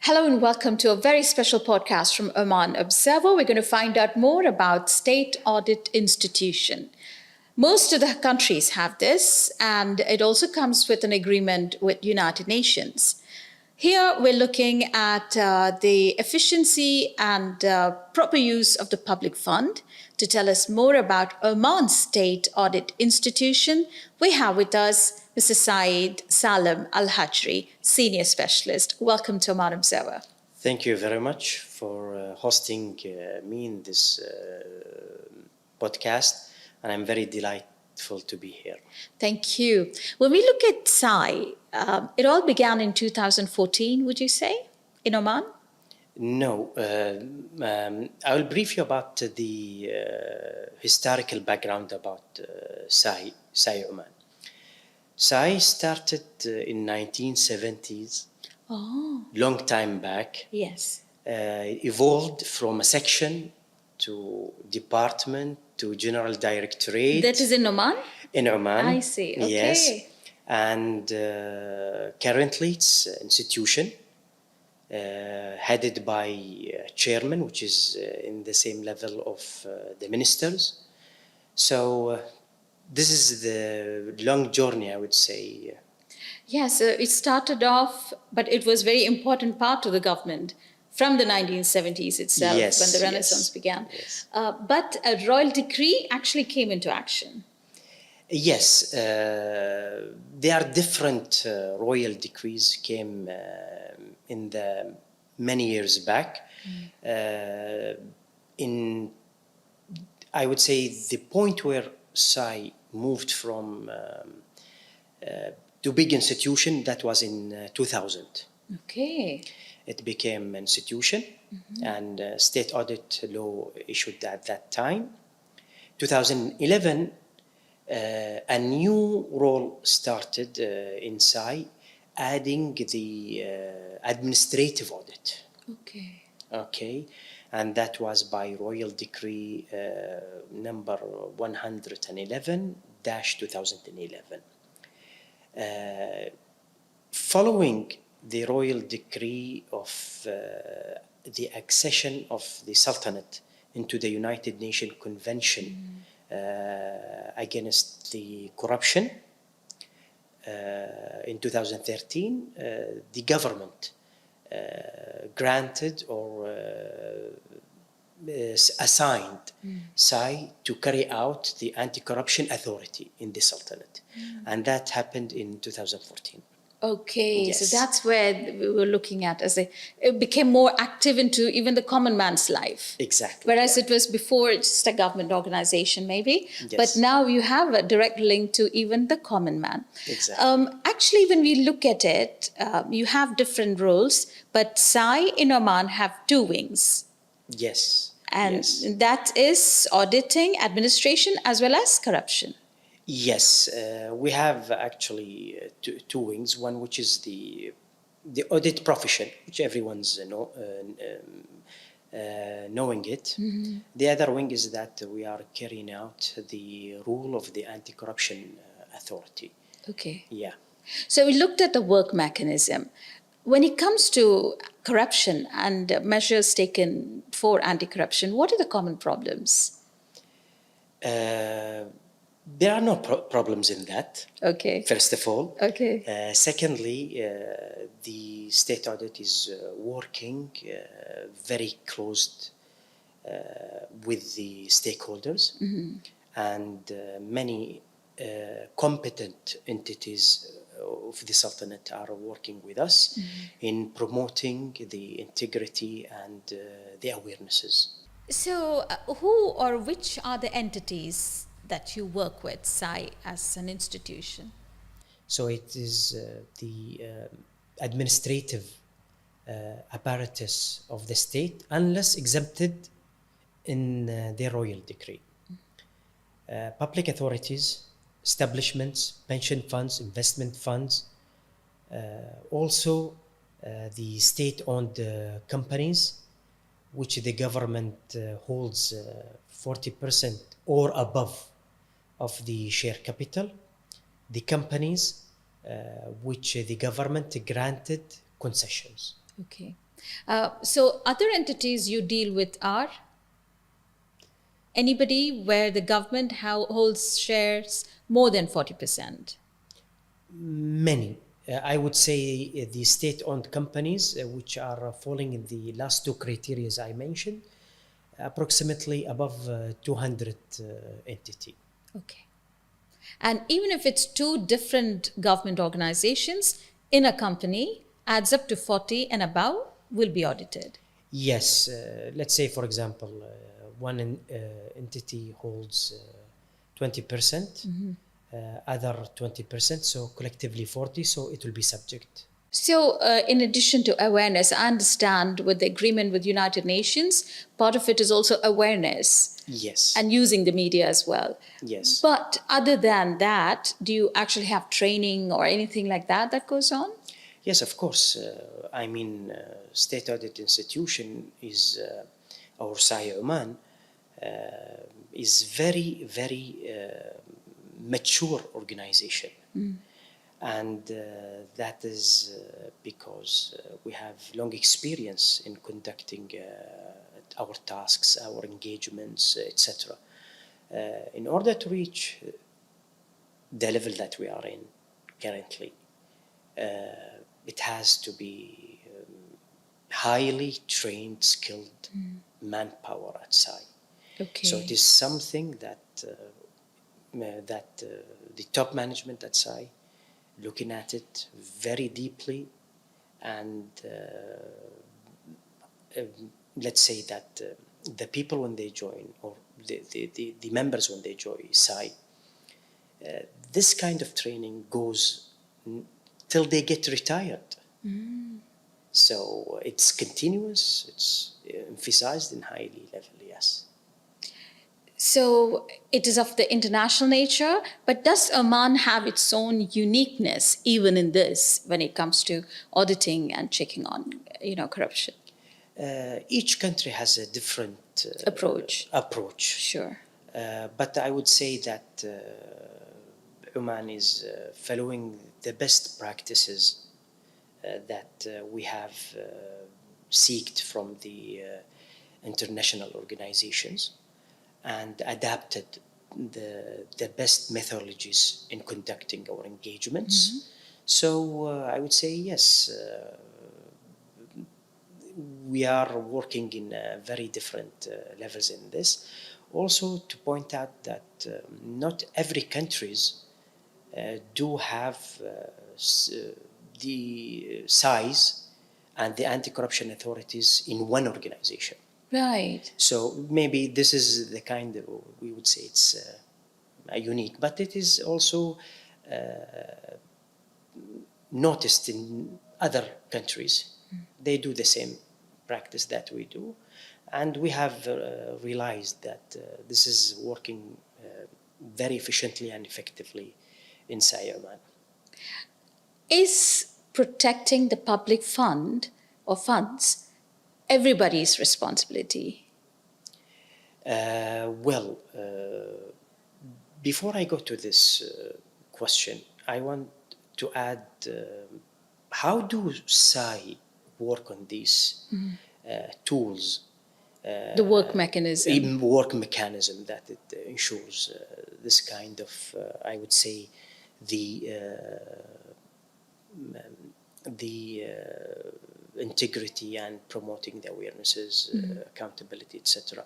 Hello and welcome to a very special podcast from Oman Observer. We're going to find out more about State Audit Institution. Most of the countries have this, and it also comes with an agreement with United Nations. Here we're looking at the efficiency and proper use of the public fund. To tell us more about Oman State Audit Institution, we have with us Mr. Salim Al-Hajri, Senior Specialist. Welcome to Oman Observer. Thank you very much for hosting me in this podcast, and I'm very delightful to be here. Thank you. When we look at SAI, it all began in 2014, would you say, in Oman? No, I will brief you about the historical background about SAI Oman. SAI started in 1970s, long time back. Yes. Evolved from a section to department to general directorate. That is in Oman? In Oman. I see, okay. Yes. And currently it's an institution headed by a chairman, which is in the same level of the ministers. So this is the long journey, I would say. Yes, it started off, but it was very important part of the government from the 1970s itself, Yes, when the Renaissance began. Yes. But a royal decree actually came into action. Yes, there are different royal decrees came in the many years back. In, I would say, the point where SAI moved from to big institution, that was in 2000. Okay. It became an institution, and state audit law issued at that time. 2011, a new role started in SAI, adding the administrative audit. Okay. Okay, and that was by Royal Decree number 111-2011. Following the Royal Decree of the accession of the Sultanate into the United Nations Convention against the corruption, in 2013, the government granted or assigned SAI to carry out the anti-corruption authority in the Sultanate. And that happened in 2014. Okay, Yes. so that's where we were looking at as it became more active into even the common man's life. Exactly. Whereas it was before just a government organization, maybe. Yes. But now you have a direct link to even the common man. Exactly. Actually, when we look at it, you have different roles, but SAI in Oman have two wings. Yes. And yes. that is auditing, administration, as well as corruption. Yes, we have actually two wings. One which is the audit profession, which everyone's knowing it. The other wing is that we are carrying out the rule of the anti-corruption authority. Okay. Yeah. So we looked at the work mechanism. When it comes to corruption and measures taken for anti-corruption, what are the common problems? There are no problems in that. Okay. First of all. Okay. Secondly, the state audit is working very close with the stakeholders, and many competent entities of the Sultanate are working with us in promoting the integrity and the awarenesses. So who or which are the entities that you work with, SAI, as an institution? So it is the administrative apparatus of the state, unless exempted in the royal decree. Public authorities, establishments, pension funds, investment funds, also the state-owned companies, which the government holds 40% or above of the share capital, the companies which the government granted concessions. Okay. So other entities you deal with are anybody where the government holds shares more than 40%? Many. I would say the state-owned companies, which are falling in the last two criteria I mentioned, approximately above 200 entity. Okay. And even if it's two different government organizations in a company, adds up to 40 and above will be audited. Yes, let's say, for example, entity holds 20%, other 20%, so collectively 40, so it will be subject. So, in addition to awareness, I understand with the agreement with United Nations, part of it is also awareness Yes. and using the media as well. Yes. But other than that, do you actually have training or anything like that that goes on? Yes, of course. State audit institution is our SAI Oman is very, very mature organization. And that is because we have long experience in conducting our tasks, our engagements, etc. In order to reach the level that we are in currently, it has to be highly trained, skilled manpower at SAI. Okay. So it is something that the top management at SAI looking at it very deeply, and let's say that the people when they join, or the members when they join SAI, this kind of training goes till they get retired. So it's continuous, it's emphasized in highly level, yes. So it is of the international nature, but does Oman have its own uniqueness even in this when it comes to auditing and checking on, corruption? Each country has a different Approach. Sure. But I would say that Oman is following the best practices that we have seeked from the international organizations, and adapted the best methodologies in conducting our engagements. So I would say yes, we are working in very different levels in this. Also to point out that not every countries do have the size and the anti-corruption authorities in one organization. Right. So maybe this is the kind of, we would say it's unique, but it is also noticed in other countries. They do the same practice that we do, and we have realized that this is working very efficiently and effectively in SAI Oman. Is protecting the public fund or funds everybody's responsibility? Before I go to this question, I want to add how do SAI work on these tools? The work mechanism. Even work mechanism that it ensures this kind of, I would say, the integrity and promoting the awarenesses, accountability, etc.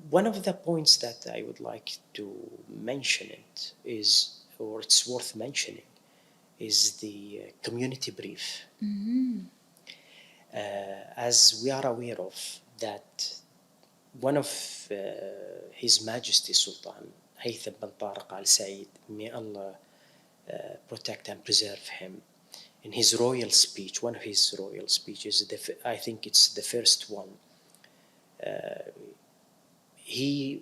One of the points that I would like to mention it is, or it's worth mentioning, is the community brief. As we are aware of that, one of His Majesty Sultan Haytham bin Tariq Al Said, may Allah protect and preserve him, in his royal speech, one of his royal speeches, I think it's the first one, he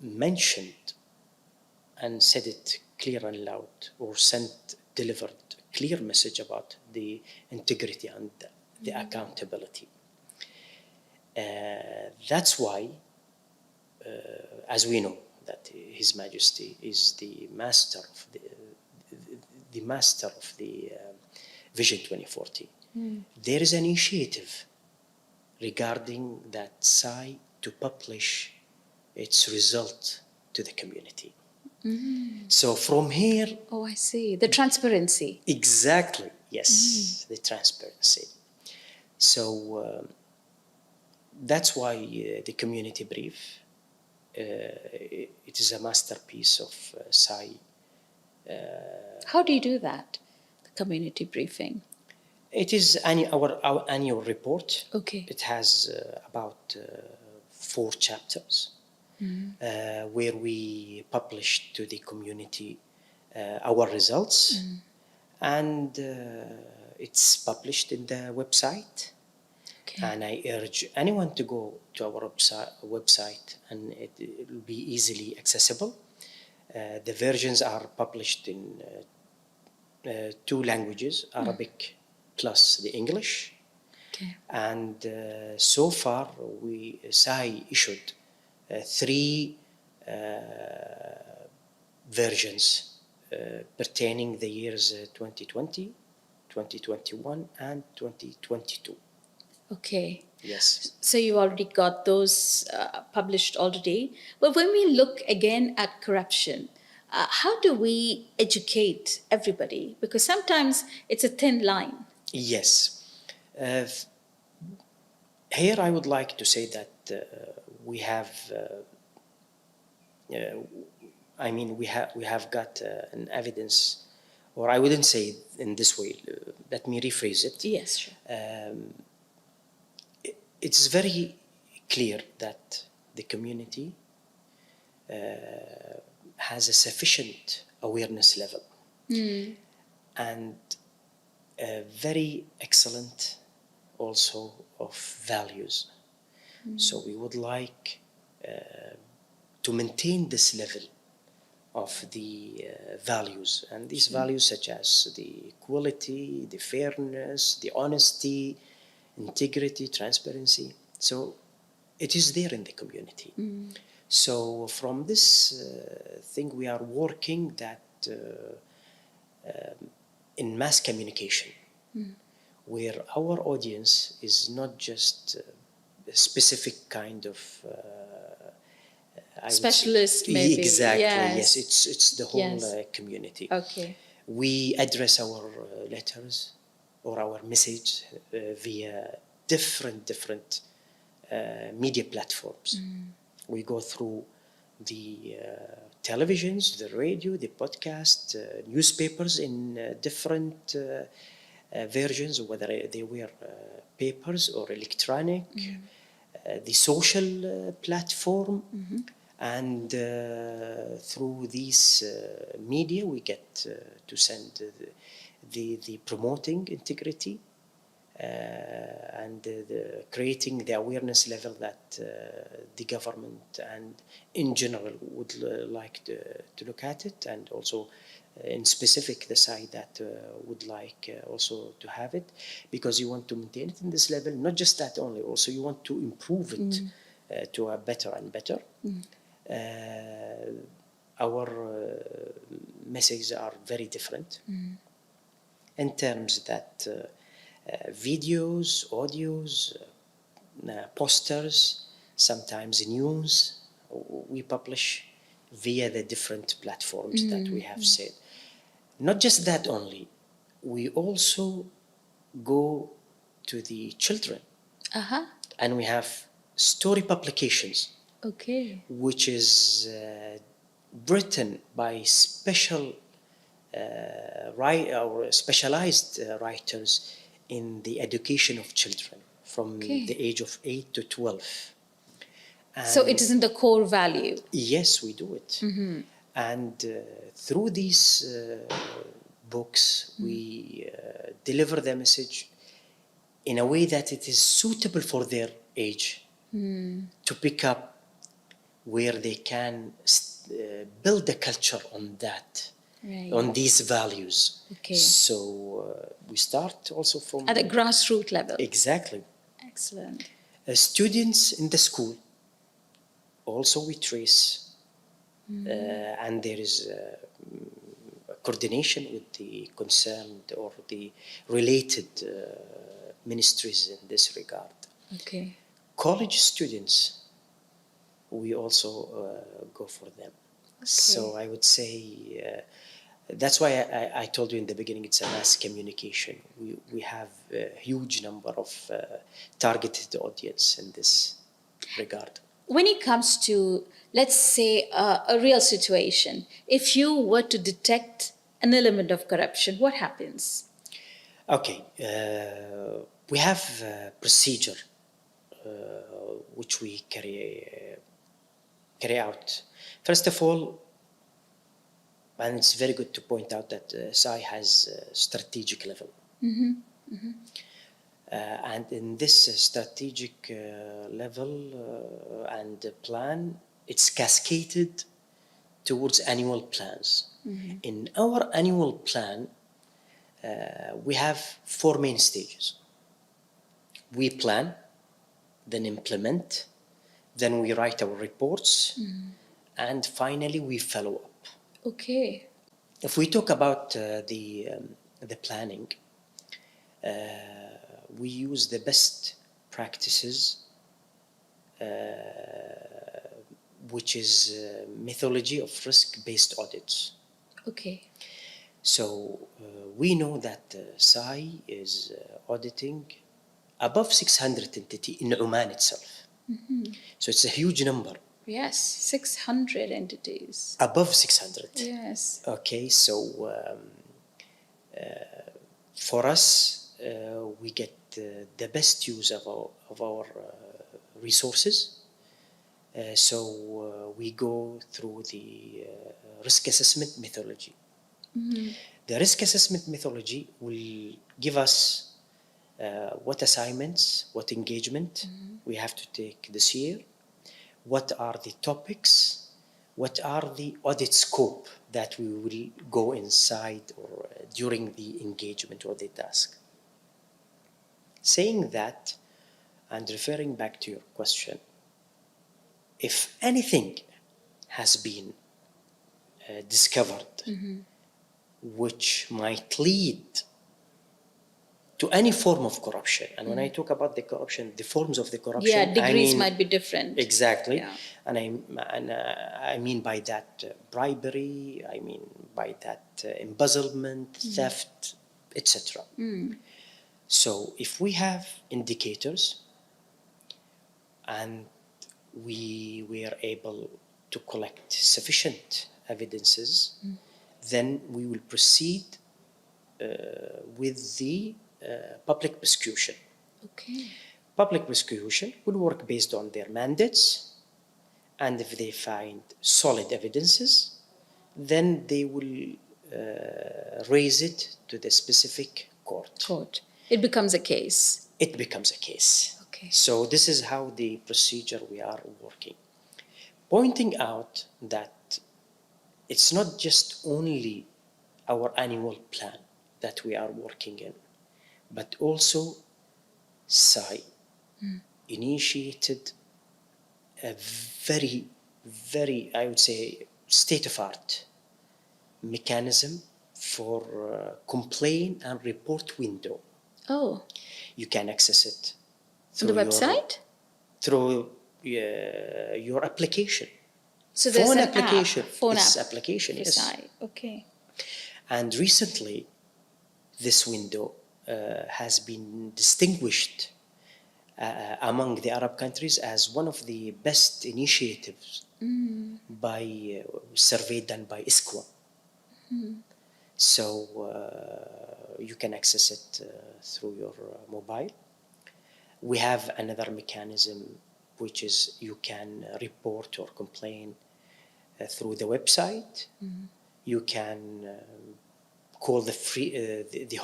mentioned and said it clear and loud, or delivered a clear message about the integrity and the accountability. That's why, as we know, that His Majesty is the master of Vision 2040. There is an initiative regarding that SAI to publish its result to the community. So from here, Oh, I see. The transparency. exactly, yes, the transparency. So that's why the community brief, it is a masterpiece of SAI. How do you do that? The community briefing. It is our annual report. Okay. It has about 4 chapters where we publish to the community our results, and it's published in the website. Okay. And I urge anyone to go to our website, and it will be easily accessible. The versions are published in 2 languages, Arabic plus the English. Okay. And so far, SAI issued 3 versions pertaining the years 2020, 2021, and 2022. Okay. Yes. So you already got those published already. But when we look again at corruption, how do we educate everybody? Because sometimes it's a thin line. Yes. Here I would like to say that we have, we have got an evidence, or I wouldn't say it in this way. Let me rephrase it. Yes, sure. It's very clear that the community has a sufficient awareness level and a very excellent also of values. So we would like to maintain this level of the values, and these values such as the equality, the fairness, the honesty, integrity, transparency. So it is there in the community. So from this thing, we are working that in mass communication, where our audience is not just a specific kind of Specialist, maybe. Exactly. Yes. Yes. It's the whole Yes. community. Okay. We address our letters or our message via different media platforms. We go through the televisions, the radio, the podcast, newspapers in different versions, whether they were papers or electronic, the social platform, and through these media we get to send the promoting integrity and the creating the awareness level that the government and in general would like to look at it, and also in specific the side that would like also to have it, because you want to maintain it in this level. Not just that only, also you want to improve it to a better and better. Our messages are very different in terms that videos, audios, posters, sometimes news, we publish via the different platforms that we have said. Not just that only, we also go to the children, and we have story publications, Okay. which is written by special or specialized writers in the education of children from the age of 8 to 12. So it isn't the core value. Yes, we do it. And through these books, we deliver the message in a way that it is suitable for their age to pick up, where they can build a culture on that. Right. On these values. Okay. So we start also from At a grassroots level. Exactly. Excellent. Students in the school also we trace, and there is a coordination with the concerned or the related ministries in this regard. Okay. College students, we also go for them. So I would say that's why I told you in the beginning it's a mass communication. We have a huge number of targeted audience in this regard. When it comes to, let's say, a real situation, if you were to detect an element of corruption, what happens? Okay, we have a procedure which we carry out. First of all, and it's very good to point out that SAI has a strategic level. And in this strategic level and plan, it's cascaded towards annual plans. In our annual plan, we have 4 main stages. We plan, then implement, then we write our reports, and finally we follow up. Okay. If we talk about the planning, we use the best practices, which is methodology of risk-based audits. Okay. So we know that SAI is auditing above 600 entities in Oman itself. So it's a huge number. Yes, 600 entities. Above 600. Yes. Okay, so for us, we get the best use of our resources. So we go through the risk assessment methodology. The risk assessment methodology will give us what assignments, what engagement we have to take this year, what are the topics, what are the audit scope that we will go inside or during the engagement or the task. Saying that, and referring back to your question, if anything has been discovered which might lead to any form of corruption, and when I talk about the corruption, the forms of the corruption, Yeah, degrees might be different. Exactly. Yeah. And I mean by that bribery, I mean by that embezzlement, theft, etc. So if we have indicators and we were able to collect sufficient evidences, then we will proceed with the public prosecution. Okay. Public prosecution will work based on their mandates, and if they find solid evidences, then they will raise it to the specific court. It becomes a case. It becomes a case. Okay. So this is how the procedure we are working. Pointing out that it's not just only our annual plan that we are working in, but also SAI initiated a very, very, I would say, state-of-art mechanism for complaint and report window. Oh. You can access it On the website? Through your application. So there's phone an application. app. Phone it's app. application, yes. SAI. Okay. And recently, this window has been distinguished among the Arab countries as one of the best initiatives by survey done by ISQA. So you can access it through your mobile. We have another mechanism, which is you can report or complain through the website. You can call the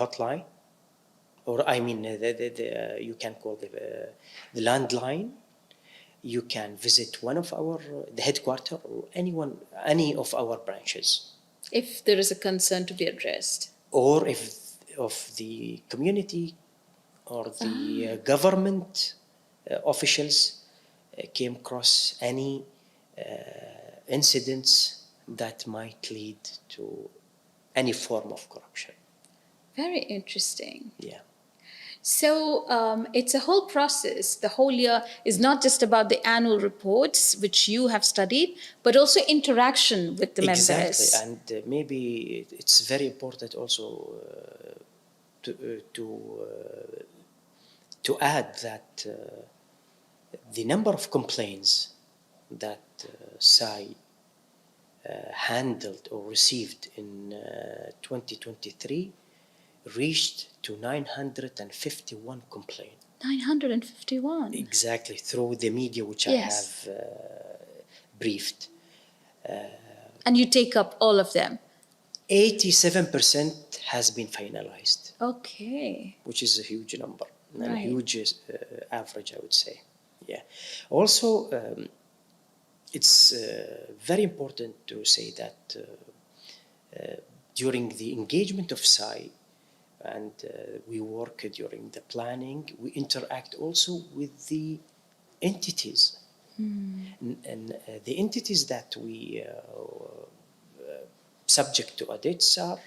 hotline, or I mean, you can call the landline. You can visit one of the headquarters or any of our branches. If there is a concern to be addressed. Or if of the community or the government officials came across any incidents that might lead to any form of corruption. Very interesting. Yeah. So it's a whole process. The whole year is not just about the annual reports, which you have studied, but also interaction with the Exactly, members. and maybe it's very important also to to add that the number of complaints that SAI handled or received in 2023 reached to 951 complaints. 951. Exactly, through the media which I have Yes. briefed. And you take up all of them. 87% has been finalized, Okay. which is a huge number and a Right. huge average, I would say. Yeah. Also, it's very important to say that during the engagement of SAI, and we work during the planning, we interact also with the entities. And the entities that we subject to audits are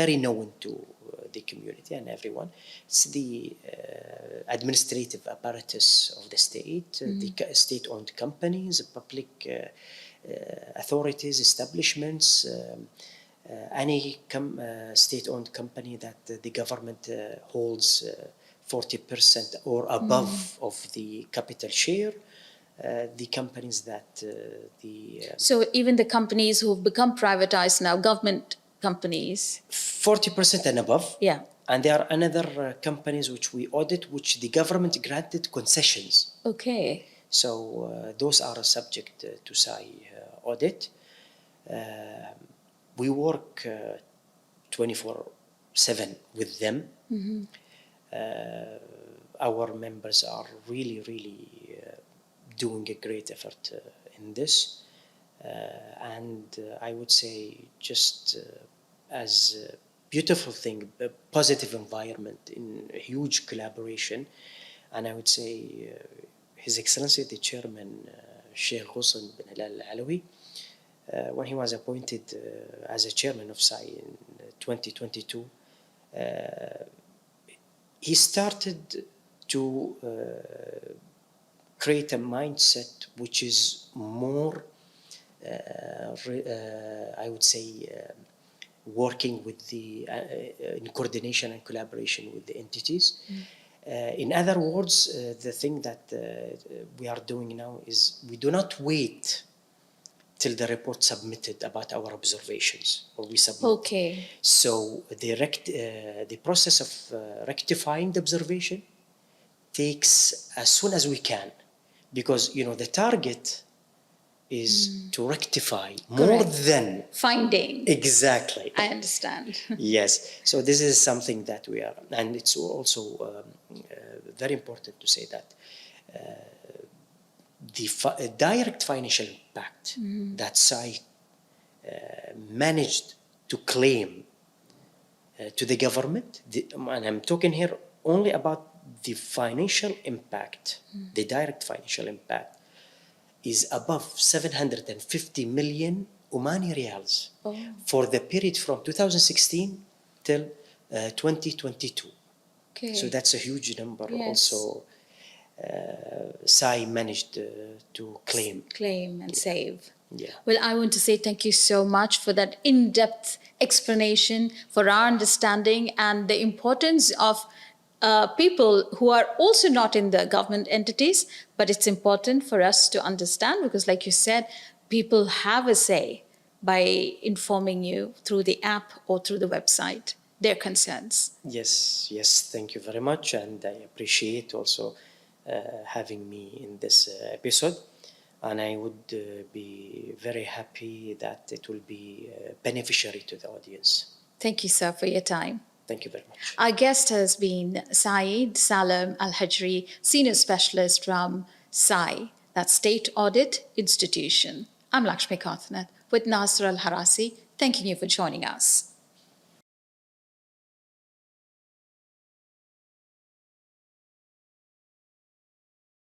very known to the community and everyone. It's the administrative apparatus of the state, the state-owned companies, public authorities, establishments, any state-owned company that the government holds 40% or above of the capital share, the companies that So even the companies who have become privatized now, government companies. 40% and above. Yeah. And there are another companies which we audit, which the government granted concessions. Okay. So those are subject to SAI audit. We work 24/7 with them. Our members are really doing a great effort in this. And I would say just as a beautiful thing, a positive environment in a huge collaboration. And I would say His Excellency, the Chairman, Sheikh Ghusl bin Hilal Al-Alawi, when he was appointed as a chairman of SAI in 2022, he started to create a mindset which is more, I would say, working with the in coordination and collaboration with the entities. In other words, the thing that we are doing now is we do not wait till the report submitted about our observations, or we submit. Okay. So the process of rectifying the observation takes as soon as we can, because the target is to rectify more than finding. Exactly. I understand. Yes. So this is something that we are, and it's also very important to say that the direct financial impact that SAI managed to claim to the government, and I'm talking here only about the financial impact, the direct financial impact, is above 750 million Omani Riyals for the period from 2016 till 2022. Okay. So that's a huge number. Yes. Also, SAI managed to claim and save. Yeah. Well, I want to say thank you so much for that in-depth explanation, for our understanding, and the importance of people who are also not in the government entities, but it's important for us to understand because, like you said, people have a say by informing you through the app or through the website their concerns. Yes, thank you very much, and I appreciate also having me in this episode, and I would be very happy that it will be beneficiary to the audience. Thank you, sir, for your time. Thank you very much. Our guest has been Salim Al-Hajri, Senior Specialist from SAI, that's State Audit Institution. I'm Lakshmi Karthanath with Nasr Al-Harasi, thanking you for joining us.